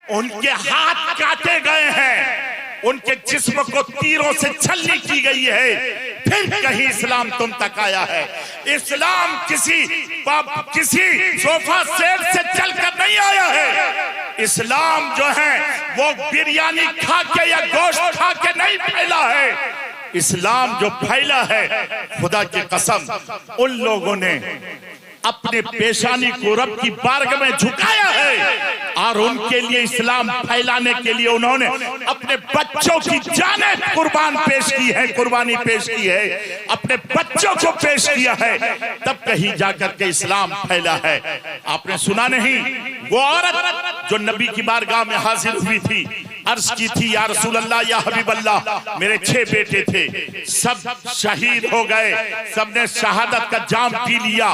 उनके हाथ काटे गए हैं, उनके जिस्म को तीरों से छलनी की गई है, फिर कहीं इस्लाम तुम तक आया है। इस्लाम किसी सोफा सेट से चलकर नहीं आया है। इस्लाम जो है वो बिरयानी खा के या गोश्त खा के नहीं फैला है। इस्लाम जो फैला है, खुदा की कसम, उन लोगों ने अपने पेशानी को रब की बारगाह में झुकाया है और उनके लिए इस्लाम फैलाने के लिए उन्होंने अपने बच्चों की जानें कुर्बानी पेश की है, अपने बच्चों को पेश किया है, तब कहीं जाकर के इस्लाम फैला है। आपने सुना नहीं, वो औरत जो नबी की बारगाह में हाजिर हुई थी, अर्ज की थी, या रसूल अल्लाह, या हबीब अल्लाह, मेरे 6 बेटे थे, सब शहीद हो गए, सबने शहादत का जाम पी लिया,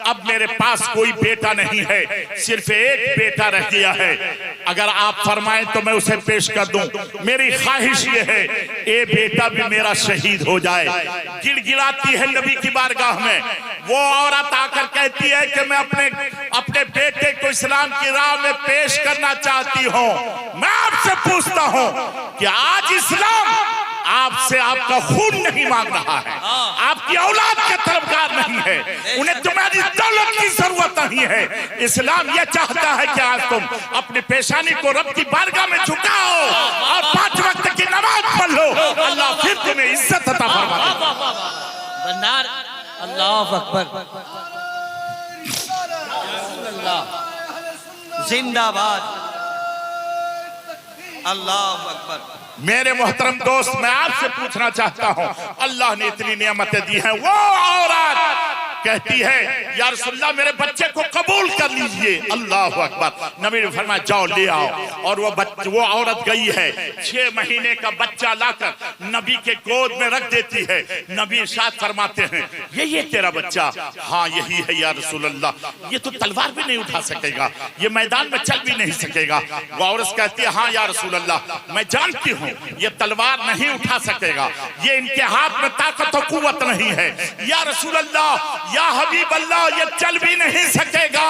अब मेरे पास कोई बेटा नहीं है, सिर्फ एक बेटा रह गया है। अगर आप फरमाएं तो मैं उसे पेश कर दूं। मेरी ख्वाहिश ये है, ये बेटा भी मेरा शहीद हो जाए। गिड़गिड़ाती है नबी की बारगाह में। वो औरत आकर कहती है कि मैं अपने बेटे को इस्लाम की राह में पेश करना चाहती हूँ। मैं आपसे पूछता हूँ कि आज इस्लाम आपसे आपका खून नहीं मांग रहा है, आपकी औलाद का तलबगार नहीं है, उन्हें तुम्हारी दौलत की जरूरत नहीं है। इस्लाम यह चाहता है कि आज तुम अपनी पेशानी को रब की बारगाह में झुकाओ और 5 वक्त की नमाज पढ़ लो, अल्लाह फिर तुम्हें इज्जत अता फरमाएगा। अल्लाह अकबर, जिंदाबाद, अल्लाह अकबर। मेरे मोहतरम दोस्त, मैं आपसे पूछना चाहता हूं, अल्लाह ने इतनी नियामतें दी हैं, वो औरत कहती है या रसूलल्लाह मेरे बच्चे को कबूल कर लीजिए। अल्लाह अकबर। नबी ने फरमाया जाओ ले आओ, और वो औरत गई है, 6 महीने का बच्चा लाकर नबी के गोद में रख देती है। नबी इरशाद फरमाते हैं ये तेरा बच्चा? हाँ यही है या रसूलल्लाह। ये तो तलवार भी नहीं उठा सकेगा, ये मैदान में चल भी नहीं सकेगा। वो औरत कहती है हाँ या रसूलल्लाह, मैं जानती हूँ ये तलवार नहीं उठा सकेगा, ये इनके हाथ में ताकत और कुव्वत नहीं है। या रसूलल्लाह, या हबीब अल्लाह, ये चल भी नहीं सकेगा,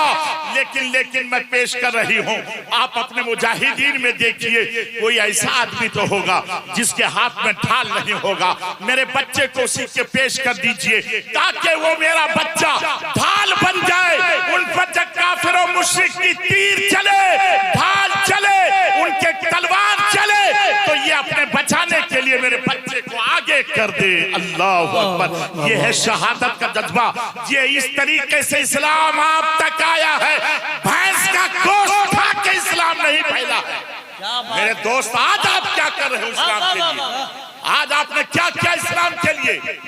लेकिन मैं पेश कर रही हूँ। आप अपने मुजाहिदीन में देखिए, कोई ऐसा आदमी तो होगा जिसके हाथ में ढाल नहीं होगा। मेरे बच्चे को उसी के पेश कर दीजिए ताकि वो मेरा बच्चा ढाल बन जाए। उन पर जब काफिर और मुश्रिक की तीर चले, ढाल चले, उनके तलवार चले, तो ये अपने बचाने के लिए मेरे बच्चे को आगे कर दे। अल्लाह अकबर। ये है शहादत का जज्बा। ये इस तरीके से इस्लाम आप तक आया है। भैंस का गोश्त खा के इस्लाम नहीं फैला है। मेरे दोस्त, आज आप क्या कर रहे हो इस्लाम के लिए? आज आपने क्या किया इस्लाम के लिए?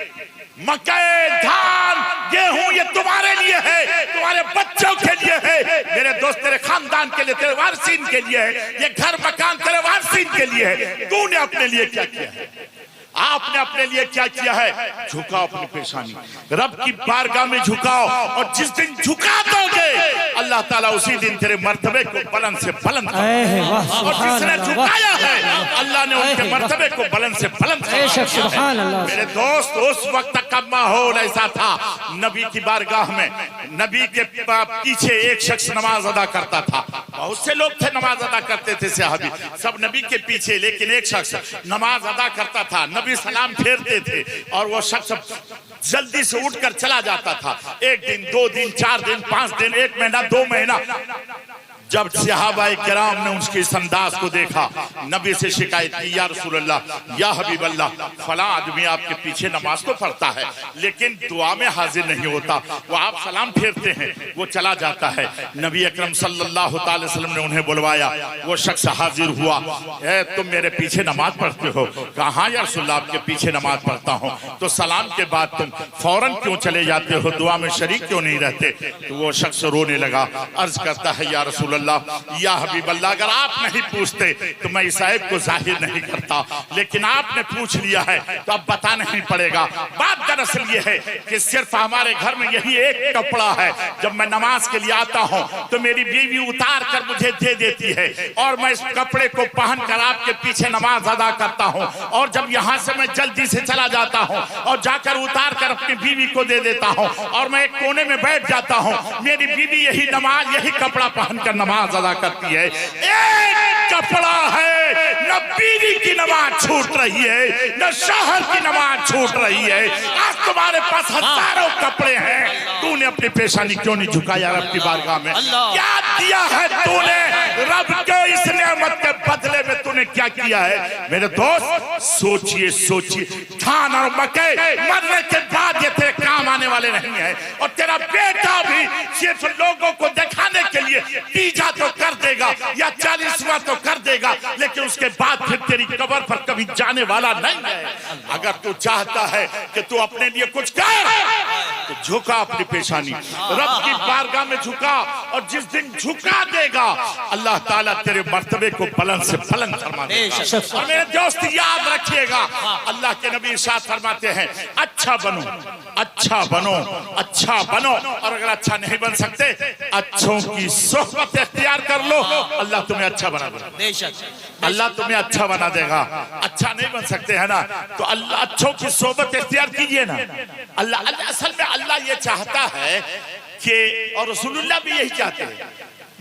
मकई, धान, गेहूं ये तुम्हारे लिए है, तुम्हारे बच्चों के लिए है। मेरे दोस्त, तेरे खानदान के लिए, तेरे वारसीन के लिए है। ये घर मकान तेरे वारसीन के लिए है। तूने अपने लिए क्या किया है? आपने अपने लिए क्या किया है? झुकाओ अपनी पेशानी, रब की बारगाह में झुकाओ, और जिस दिन झुका दोगे अल्लाह ताला उसी दिन तेरे मर्तबे को बुलंद से बुलंद करेगा। और जिसने झुकाया है अल्लाह ने उनके मर्तबे को बुलंद से बुलंद करेगा। मेरे दोस्त, उस वक्त का माहौल ऐसा था, नबी की बारगाह में नबी के पीछे एक शख्स नमाज अदा करता था। बहुत से लोग थे नमाज अदा करते थे, सहाबी सब नबी के पीछे, लेकिन एक शख्स नमाज अदा करता था। नबी सलाम फेरते थे और वो शख्स जल्दी से उठकर चला जाता था। 1 दिन, 2 दिन, 4 दिन, 5 दिन, 1 महीना, 2 महीना। जब सहाबाए किराम ने उसके इस अंदाज को देखा, नबी से शिकायत की, या रसूलल्लाह, या हबीब अल्लाह, फला आदमी आपके पीछे नमाज तो पढ़ता है लेकिन दुआ में हाजिर नहीं होता। वो आप सलाम फेरते हैं, वो चला जाता है। नबी अकरम सल्लल्लाहु अलैहि वसल्लम ने उन्हें बुलवाया। वो शख्स हाजिर हुआ, तुम मेरे पीछे नमाज पढ़ते हो? कहाँ या रसूलल्लाह, आपके पीछे नमाज पढ़ता हूँ। तो सलाम के बाद तुम फौरन क्यों चले जाते हो, दुआ में शरीक क्यों नहीं रहते? तो वो शख्स रोने लगा, अर्ज करता है या रसूल अल्लाह, या हबीब अल्लाह, अगर आप नहीं पूछते तो मैं इस ऐब को जाहिर नहीं करता, लेकिन आपने पूछ लिया है तो अब बताना नहीं पड़ेगा। बात दरअसल ये है कि सिर्फ हमारे घर में यही एक कपड़ा है, जब मैं नमाज के लिए आता हूँ तो मेरी बीवी उतार कर मुझे दे देती है और मैं इस कपड़े को पहनकर आपके पीछे नमाज अदा करता हूँ। और जब यहाँ से मैं जल्दी से चला जाता हूँ और जाकर उतार कर अपनी बीवी को दे देता हूँ और मैं एक कोने में बैठ जाता हूँ। मेरी बीवी यही नमाज, यही कपड़ा पहनकर नमाज अदा करती है। एक छूट रही है, न शोहर की नमाज छूट रही है। आज तुम्हारे पास हजारों कपड़े हैं, तूने अपनी पेशानी क्यों नहीं झुकाया रब की बारगाह में? क्या दिया है तूने रब के इस नेमत के बदले में? तूने क्या किया है? मेरे दोस्त सोचिए सोचिए, धान और मकई मरने के बाद ये तेरे काम आने वाले नहीं है। और तेरा बेटा भी सिर्फ लोगों को दिखाने के लिए तीजा तो कर देगा या 40वां तो कर देगा, लेकिन उसके बाद फिर तेरी कब्र पर कभी जाने वाला नहीं है। अगर तू चाहता है कि तू अपने लिए कुछ कर तो झुका अपनी पेशानी, रब की बारगाह में झुका, और जिस दिन झुका देगा अल्लाह ताला तेरे मर्तबे को बुलंद से बुलंद फरमा देगा। और मेरे दोस्त याद रखिएगा, अल्लाह के नबी इरशाद फरमाते हैं, अच्छा बनो, अच्छा बनो, अच्छा बनो, और अगर अच्छा नहीं बन सकते अच्छों की सोहबत इख्तियार कर लो, अल्लाह तुम्हें अच्छा बना देगा। अल्लाह तुम्हें अच्छा बना देगा। अच्छा नहीं बन सकते है ना, तो अल्लाह अच्छों की सोहबत इख्तियार कीजिए ना। अल्लाह असल में अल्लाह ये चाहता है कि, और रसूलुल्लाह भी यही चाहते हैं,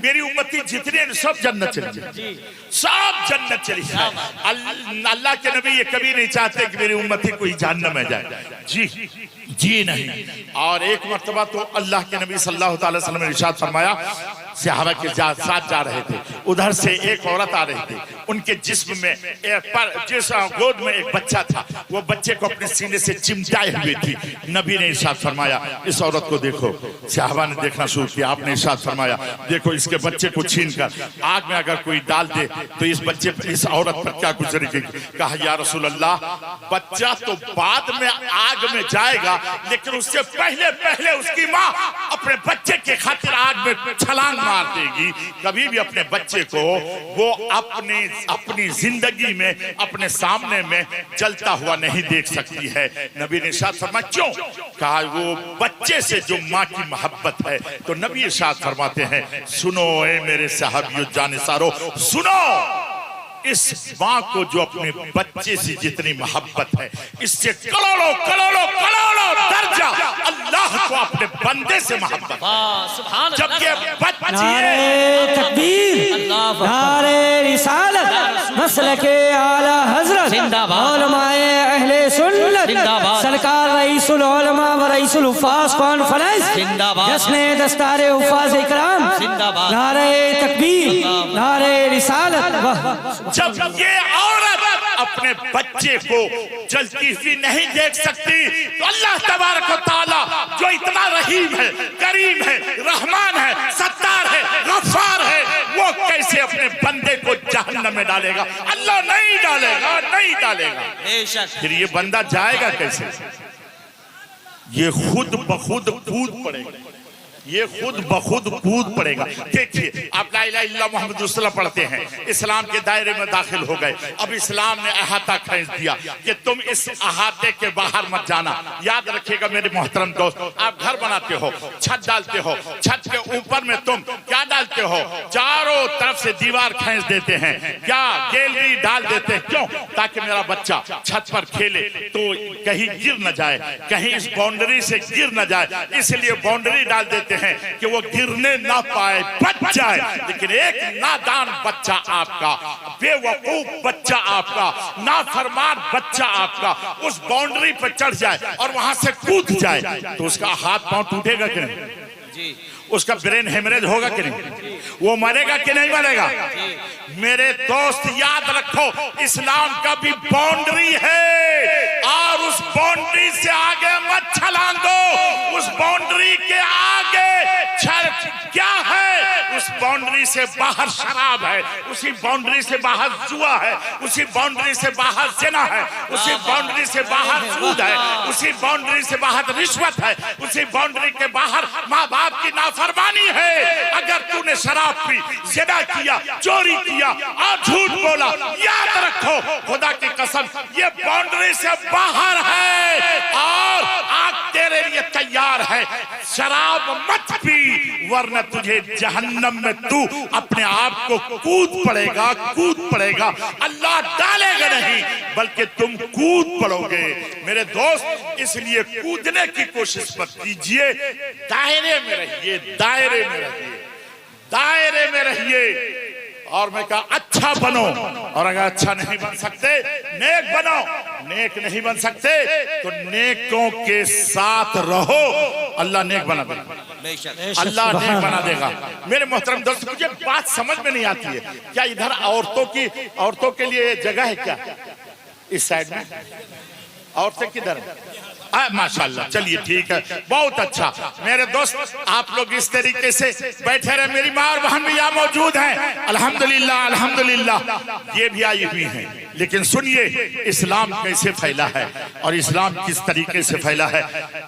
मेरी उम्मती जितने सब जन्नत चली जाए, सब जन्नत चली जाए। अल्लाह के नबी ये कभी नहीं चाहते कि मेरी उम्मती कोई जहन्नम में जाए, जी नहीं। और एक मर्तबा तो अल्लाह के नबी सल्लल्लाहु अलैहि वसल्लम ने इरशाद फरमाया, सहाबा के साथ जा रहे थे, उधर से एक औरत आ रही थी, उनके जिस्म में जिस गोद में एक बच्चा था, वो बच्चे को अपने सीने से चिमटाए हुए थी। नबी ने इरशाद फरमाया, इस औरत को देखो। सहाबा ने देखना शुरू किया, आपने इरशाद फरमाया, देखो इसके बच्चे को छीन कर आग में अगर कोई डाल दे तो इस बच्चे पर, इस औरत पर क्या गुजरेगी? कहा, या रसूल अल्लाह, बच्चा तो बाद में आग में जाएगा, लेकिन उससे पहले उसकी माँ अपने बच्चे के खातिर आग में छलांग मार देगी। कभी भी अपने बच्चे को वो अपनी जिंदगी में अपने सामने में जलता हुआ नहीं देख सकती है। नबी ने इरशाद फरमाया, क्यों? कहा, वो बच्चे से जो माँ की मोहब्बत है। तो नबी इरशाद फरमाते हैं, सुनो ए मेरे सहाबियों जानिसारो, सुनो, इस माँ को जो अपने बच्चे से जितनी मोहब्बत है, इससे करोड़ों करोड़ों करोड़ों दर्जा अल्लाह को अपने बंदे से मोहब्बत। जब ये बच्चे, नारे तकबीर, नारे रिसालत, मसलके आला हजरत, उलमाए अहले सुन्नत, सरकार रईसुल उलमा व रईसुल हुफ़ाज़ कॉन्फ्रेंस, जश्न दस्तारे हुफ़ाज़ इकराम, नारे तकबीर, नारे रिसालत। जब ये औरत अपने बच्चे को जलती हुई नहीं देख सकती, तो अल्लाह तबारक व तआला जो इतना रहीम है, करीम है, रहमान है, सत्तार है, गफ्फार है, वो कैसे अपने बंदे को जहन्नम में डालेगा? अल्लाह नहीं डालेगा, नहीं डालेगा। फिर ये बंदा जाएगा कैसे? ये खुद बखुद कूद पड़ेगा, ये खुद बखुद कूद पड़ेगा। देखिए, आप ला इलाहा इल्लल्लाह मुहम्मद रसूलुल्लाह पढ़ते हैं, इस्लाम के दायरे में दाखिल हो गए। अब इस्लाम ने अहाता खींच दिया कि तुम इस अहाते के बाहर मत जाना। याद रखिएगा मेरे मोहतरम दोस्त, आप घर बनाते हो, छत डालते हो, छत के ऊपर में तुम क्या डालते हो? चारों तरफ से दीवार खींच देते हैं, क्या गैलरी डाल देते हैं? क्यों? ताकि मेरा बच्चा छत पर खेले तो कहीं गिर न जाए, कहीं इस बाउंड्री से गिर न जाए, इसलिए बाउंड्री डाल देते हैं कि वो गिरने ना पाए, बच जाए। लेकिन एक नादान बच्चा आपका, बेवकूफ बच्चा आपका, नाफरमान बच्चा आपका उस बाउंड्री पर चढ़ जाए और वहां से कूद जाए, तो उसका हाथ पांव टूटेगा कि नहीं? जी। उसका ब्रेन हेमरेज होगा कि नहीं? वो मरेगा कि नहीं मरेगा? मेरे दोस्त याद रखो, इस्लाम का भी बाउंड्री है, और उस बाउंड्री से आगे मत छलांगो। उस बाउंड्री के आगे क्या है? उस बाउंड्री से बाहर शराब है, उसी बाउंड्री से बाहर जुआ है, उसी बाउंड्री से बाहर ज़िना है, उसी बाउंड्री से बाहर सूद है, उसी बाउंड्री से बाहर रिश्वत है, उसी बाउंड्री के बाहर माँ बाप की नाफरमानी है। अगर तूने शराब पी, ज़िना किया, चोरी किया और झूठ बोला, याद रखो, खुदा की कसम, ये बाउंड्री से बाहर है और आग तेरे लिए तैयार है। शराब मत पी, वरना तुझे जहन्नम में तू अपने आप को कूद पड़ेगा। अल्लाह डालेगा नहीं, बल्कि तुम कूद पड़ोगे। मेरे दोस्त, इसलिए कूदने की कोशिश मत कीजिए, दायरे में रहिए, दायरे में रहिए, दायरे में रहिए। और मैं कहा अच्छा बनो, और अगर अच्छा नहीं बन सकते नेक बनो। नेक नहीं बन सकते तो नेकों के साथ रहो, अल्लाह नेक बना देगा, अल्लाह नेक बना देगा। मेरे मोहतरम दोस्त, मुझे बात समझ में नहीं आती है, क्या इधर औरतों के लिए जगह है क्या? इस साइड में औरतें किधर है? माशाल्लाह, चलिए ठीक है, बहुत अच्छा। मेरे दोस्त आप लोग इस तरीके से बैठे रहे। मेरी माँ और बहन भी यहाँ मौजूद हैं, अल्हम्दुलिल्लाह अल्हम्दुलिल्लाह, ये भी आई हुई हैं। लेकिन सुनिए इस्लाम कैसे फैला है और इस्लाम किस तरीके से फैला है।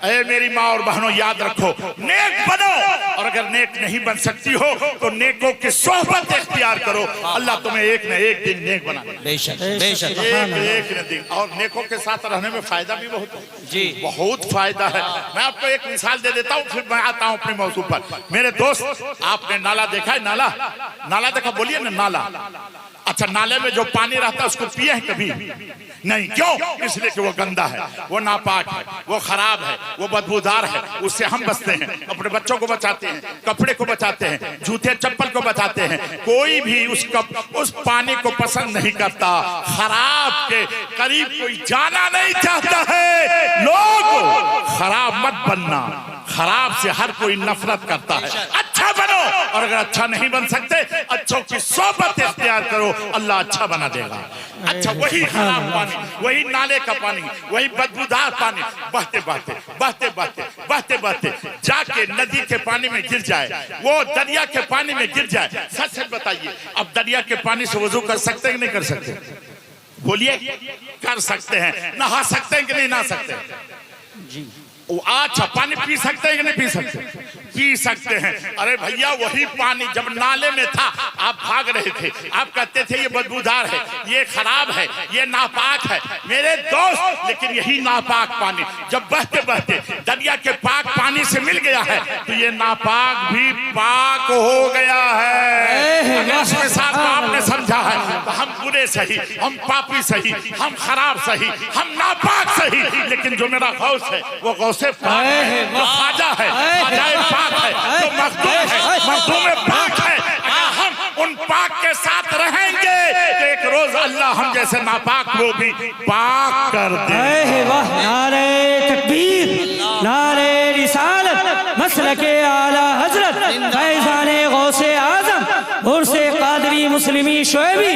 ऐ मेरी माँ और बहनों, याद रखो, नेक बनो, और अगर नेक नहीं बन सकती हो तो नेकों की सोहबत इख्तियार करो, अल्लाह तुम्हें एक न एक दिन नेक बना देगा। बेशक बेशक, एक न दिन। और नेकों के साथ रहने में फायदा भी बहुत है जी, बहुत फायदा है। मैं आपको एक मिसाल दे देता हूँ, फिर मैं आता हूँ अपने मौजू पर। मेरे दोस्त, आपने नाला देखा है? नाला देखा? बोलिए ना, नाला। अच्छा, नाले में जो पानी रहता है उसको पिए हैं कभी? नहीं। क्यों? इसलिए कि वो गंदा है, वो नापाक है, वो खराब है, वो बदबूदार है। उससे हम बचते हैं, अपने बच्चों को बचाते हैं, कपड़े को बचाते हैं, जूते चप्पल को बचाते हैं। कोई भी उस पानी को पसंद नहीं करता, खराब के करीब कोई जाना नहीं चाहता है। लोग खराब मत बनना, खराब से हर कोई नफरत करता है। अच्छा बनो, और अगर अच्छा नहीं बन सकते अच्छों की सोबत इख्तियार करो, अल्लाह अच्छा बना देगा। अच्छा, वही खराब पानी, वही नाले का पानी, वही बदबूदार पानी बहते बहते बहते बहते बहते बहते जाके नदी के पानी में गिर जाए, वो दरिया के पानी में गिर जाए। सच सच बताइए, अब दरिया के पानी से वजू कर सकते हैं कि नहीं कर सकते? बोलिए, कर सकते हैं। नहा सकते हैं कि नहीं नहा सकते? जी। अच्छा, पानी पी सकते हैं कि नहीं पी सकते? पी सकते हैं। अरे भैया, वही पानी जब नाले में था, आप भाग रहे थे, आप कहते थे ये बदबूदार है, ये खराब है, ये नापाक है। मेरे दोस्त, लेकिन यही नापाक पानी जब बहते बहते दरिया के पाक पानी से मिल गया है तो ये नापाक भी पाक हो गया है। अगर इसके साथ आपने समझा है तो हम बुरे सही, हम पापी सही, हम खराब सही, हम नापाक सही, लेकिन जो मेरा गौस है वो गौसे पाक है, वो खाजा है, खाजाए पाक है, जो मखदूम है, मखदूम पाक है। अगर हम उन पाक के साथ रहेंगे तो एक रोज अल्लाह हम जैसे नापाक को भी पाक कर दे। नारे तकबीर, नारे रिसालत, मसलके आला हजरत फैज़ाने गौसे आज़म उर्से कादरी मुस्लिमी शोएबी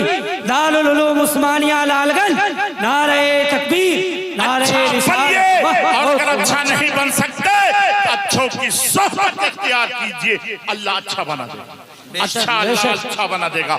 दारुल उलूम उस्मानिया लालगंज। नारे तकबीर, नारे रिसालत। और अगर अच्छा नहीं बन सकते अच्छों की सोहबत इख्तियार कीजिए, अल्लाह अच्छा बना देगा, अच्छा बना देगा।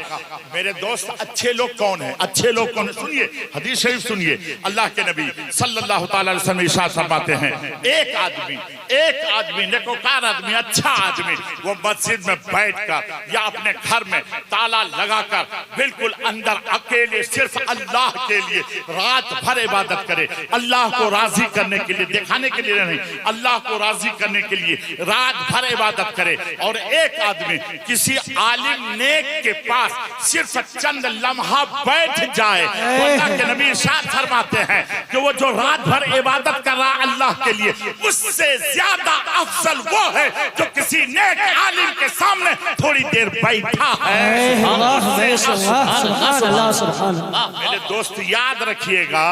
मेरे दोस्त, अच्छे लोग कौन है? अच्छे लोग कौन है? सुनिए हदीस शरीफ सुनिए। अल्लाह के नबी सल्लल्लाहु अलैहि वसल्लम इरशाद फरमाते हैं, एक आदमी नेकोकार आदमी, अच्छा आदमी, वो मस्जिद में बैठकर या अपने घर में ताला लगाकर बिल्कुल अंदर अकेले सिर्फ अल्लाह के लिए रात भर इबादत करे, अल्लाह को राजी करने के लिए, दिखाने के लिए नहीं, अल्लाह को राजी करने के लिए रात भर इबादत करे। और एक आदमी किसी आलिम नेक के पास सिर्फ चंद लम्हा बैठ जाए, अल्लाह के नबी इरशाद फरमाते हैं कि वो जो रात भर इबादत कर रहा अल्लाह के लिए, उससे ज्यादा अफजल वो है जो किसी नेक आलिम के सामने थोड़ी देर बैठा है। मेरे दोस्त, याद रखिएगा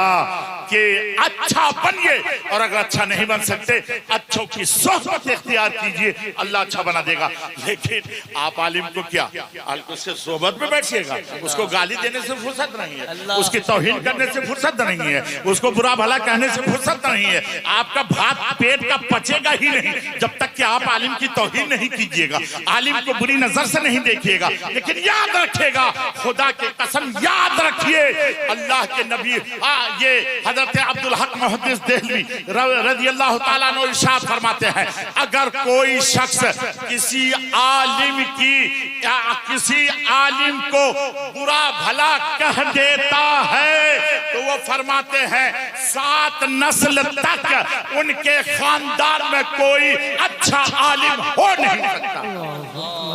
कि अच्छा बनिए, और अगर अच्छा नहीं बन सकते अच्छों की सोहबत इख्तियार कीजिए, अल्लाह अच्छा बना देगा। लेकिन आप आलिम को क्या, उसके सोहबत में बैठिएगा, उसको गाली देने से फुर्सत नहीं है, उसकी तौहीन करने से फुर्सत नहीं है, उसको बुरा भला कहने से फुर्सत नहीं है। आपका भात पेट का पचेगा ही नहीं जब तक कि आप आलिम की तौहीन नहीं कीजिएगा, आलिम को बुरी नजर से नहीं देखिएगा। लेकिन याद रखिएगा, खुदा की कसम याद रखिए, अल्लाह के नबी ये हजरत अब्दुल हक मुहद्दिस देहलवी रज़ियल्लाहु ताला अन्हु इरशाद फरमाते हैं, अगर कोई शख्स किसी आलिम को बुरा भला कह देता है तो वो फरमाते हैं 7 नस्ल तक उनके खानदान में कोई अच्छा आलिम हो नहीं सकता।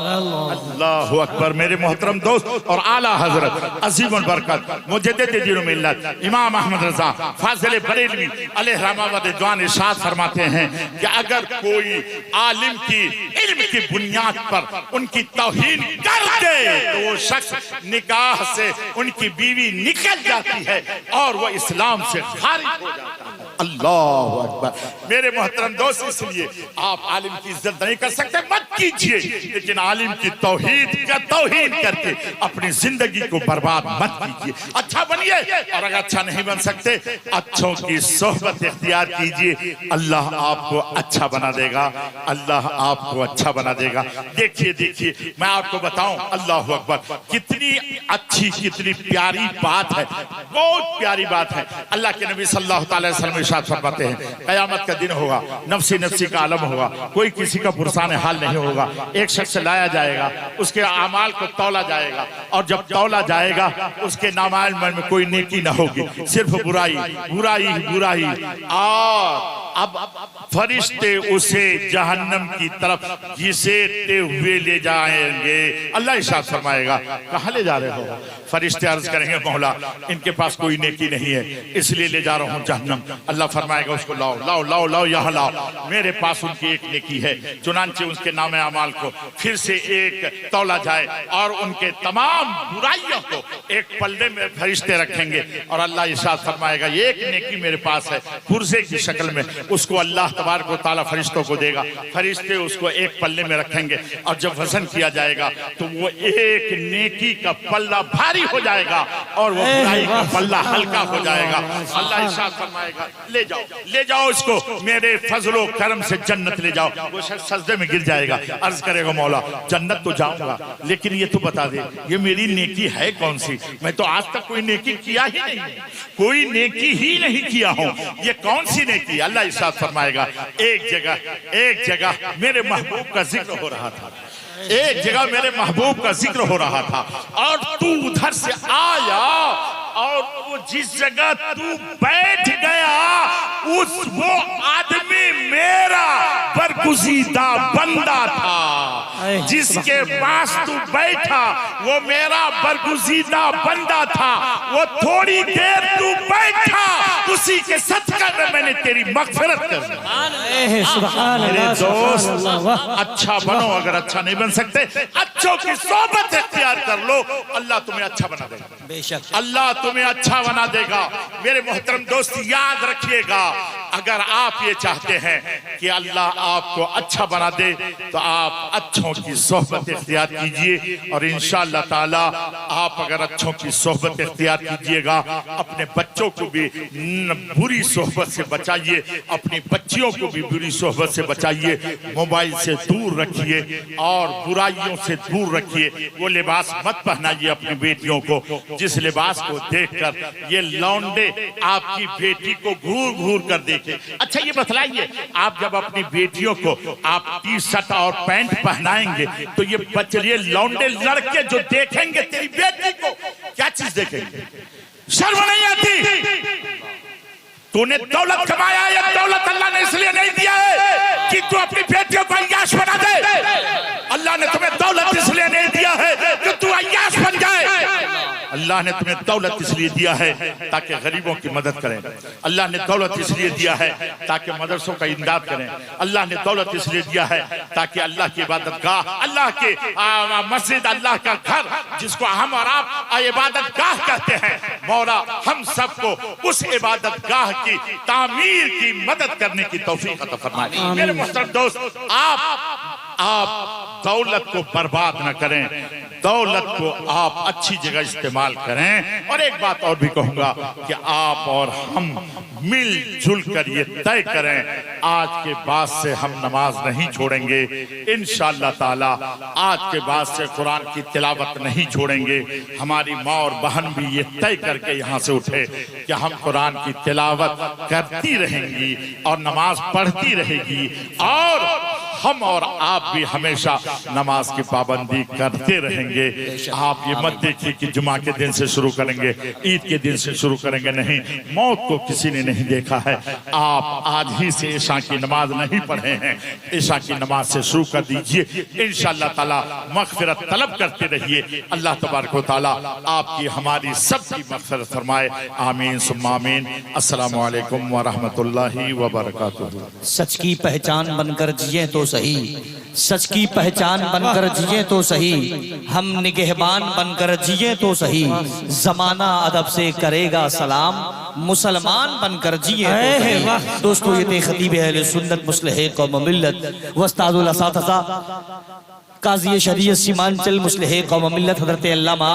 अल्लाह अकबर। मेरे मोहतरम दोस्त और आला हजरत अजीम बरकत मुजद्दिद दीन मिल्लत इमाम अहमद रजा फाजिल बरेलवी अलैहिर्रहमत रिज़वान इरशाद फरमाते हैं कि अगर कोई आलिम की इल्म की बुनियाद पर उनकी तौहीन कर दे तो वो शख्स निकाह से उनकी बीवी निकल जाती है और वो इस्लाम से खारिज हो जाता है। अल्लाह अकबर। मेरे मोहतरम दोस्त, इसलिए आप आलिम की इज्जत नहीं कर सकते, मत कीजिए, लेकिन आलिम की तौहीन करके अपनी जिंदगी को बर्बाद मत कीजिए। अच्छा बनिए, और अगर अच्छा नहीं बन सकते अच्छों की सोहबत इख्तियार कीजिए। अल्लाह आपको अच्छा बना देगा, अल्लाह आपको अच्छा बना देगा। देखिए देखिए, मैं आपको बताऊं, अल्लाह अकबर, कितनी अच्छी कितनी प्यारी बात है, बहुत प्यारी बात है। अल्लाह के नबी सल्लल्लाहु अलैहि वसल्लम इरशाद फरमाते हैं, कयामत का दिन होगा, नफ्सी नफ्सी का आलम होगा, कोई किसी का पुरसान हाल नहीं होगा। एक शख्स लाया जाएगा, उसके अमाल को तौला जाएगा, और जब तौला जाएगा उसके नामाल में कोई नेकी न होगी, सिर्फ बुराई बुराई बुराई। और अब फरिश्ते उसे जहन्नम की तरफ घसीटते हुए ले जाएंगे। अल्लाह इरशाद फरमाएगा, कहाँ ले जा रहे हो? फरिश्ते अर्ज करेंगे, मौला इनके पास कोई नेकी नहीं है, इसलिए ले जा रहा हूँ जहन्नम। अल्लाह फरमाएगा, उसको लाओ लाओ लाओ लाओ, यहाँ लाओ, मेरे पास उनकी एक नेकी है। चुनांचे उसके नामे अमाल को फिर से एक तौला जाए और उनके तमाम बुराइयों को एक पल्ले में फरिश्ते रखेंगे, और अल्लाह इरशाद फरमाएगा, एक नेकी मेरे पास है, पुर्जे की शक्ल में, उसको अल्लाह तबारक व तआला फरिश्तों को देगा। फरिश्ते उसको एक पल्ले में रखेंगे, और जब वजन किया जाएगा तो वो एक नेकी का पल्ला भारी हो जाएगा और वो बुराई का पल्ला हल्का हो जाएगा। अल्लाह इरशाद फरमाएगा, ले जाओ इसको, मेरे फजलो करम से जन्नत ले जाओ। वो शख्स सजदे में गिर जाएगा, अर्ज करेगा, मौला जन्नत तो जाऊंगा, लेकिन ये तो बता दे, ये मेरी नेकी है कौन सी? मैं तो आज तक कोई नेकी किया ही नहीं, कोई नेकी ही नहीं किया हूं, ये कौन सी नेकी? अल्लाह इरशाद फरमाएगा, एक जगह मेरे महबूब का जिक्र हो रहा था, एक जगह मेरे महबूब का जिक्र हो रहा था, और तू उधर से आया, और वो जिस जगह तू बैठ गया वो आदमी मेरा बरगुज़ीदा बंदा था। जिसके पास तू बैठा वो मेरा बरगुज़ीदा बंदा था। वो थोड़ी देर तू बैठा, उसी के सदका में मैंने तेरी मग़फ़िरत कर दी। मेरे दोस्त, अच्छा बनो, अगर अच्छा नहीं बन सकते अच्छों की सोबत इख्तियार कर लो, अल्लाह तुम्हें अच्छा बना देगा, बेशक अल्लाह तुम्हें अच्छा बना देगा। मेरे मोहतरम दोस्त, याद रखिएगा, अगर आप ये चाहते हैं कि अल्लाह आपको अच्छा बना दे तो आप अच्छों की सोहबत इख्तियार कीजिए, और इंशाअल्लाह ताला आप अगर अच्छों की सोहबत इख्तियार कीजिएगा, अपने बच्चों को भी बुरी सोहबत से बचाइए, अपनी बच्चियों को भी बुरी सोहबत से बचाइए, मोबाइल से दूर रखिए और बुराइयों से दूर रखिए। वो लिबास मत पहनाइए अपनी बेटियों को जिस लिबास को देखकर ये लौंडे आपकी बेटी को घूर घूर कर देखे। अच्छा ये बतलाइए, आप जब अपनी बेटियों को आप टी शर्ट और पैंट पहनाएंगे तो ये बच्चे लौंडे लड़के जो देखेंगे तेरी बेटी को, क्या चीज देखेंगे? शर्म नहीं आती? तूने दौलत कमाया, या दौलत अल्लाह ने इसलिए नहीं दिया है कि तू अपनी बेटियों को अय्याश बना दे? अल्लाह ने तुम्हें दौलत इसलिए नहीं दिया है कि तू अय्याश बन जाए। अल्लाह ने तुम्हें दौलत इसलिए दिया है ताकि गरीबों की मदद करें। अल्लाह ने दौलत इसलिए दिया है ताकि मदरसों का इमदाद करें। अल्लाह ने दौलत इसलिए दिया है ताकि अल्लाह की इबादत गाह, अल्लाह के मस्जिद, अल्लाह का घर जिसको हम और आप इबादत गाह कहते हैं, मौला हम सबको उस इबादत गाह की तामीर की मदद करने की तौफीक अता फरमाए। मेरे मोहतरम दोस्त, आप दौलत को बर्बाद न करें, दौलत को आप अच्छी जगह इस्तेमाल करें। और एक बात और भी कहूंगा कि आप और हम मिलजुल कर ये तय करें, आज के बाद से हम नमाज नहीं छोड़ेंगे इंशाअल्लाह ताला, आज के बाद से कुरान की तिलावत नहीं छोड़ेंगे। हमारी माँ और बहन भी ये तय करके यहाँ से उठे कि हम कुरान की तिलावत करती रहेंगी और नमाज पढ़ती रहेगी, और हम और आप भी हमेशा नमाज की पाबंदी करते रहेंगे। आप ये मत देखिए कि जुमा के दिन से शुरू करेंगे, ईद के दिन से शुरू करेंगे, नहीं। मौत को किसी ने नहीं देखा है। आप आज ही से ईशा की नमाज नहीं पढ़े हैं, ईशा की नमाज से शुरू कर दीजिए। इंशाअल्लाह ताला मग़फ़िरत तलब करते रहिए। अल्लाह तबारक व तआला आपकी हमारी सबकी मग़फ़िरत फरमाए। आमीन सुम्मा आमीन। अस्सलामु अलैकुम व रहमतुल्लाहि व बरकातुहू। सच की पहचान बनकर जिए तो सही, सच की पहचान बनकर जिए तो सही, हम निगहबान बनकर जिए तो सही, जमाना अदब से करेगा सलाम, मुसलमान बनकर जिए तो सही। दोस्तों, ये थे खतीब अहले सुन्नत मुस्लिह कौम मिल्लत वस्तादुल असातिज़ा काज़ी शरीयत सीमांचल मुस्लिह कौम मिल्लत हज़रत अल्लामा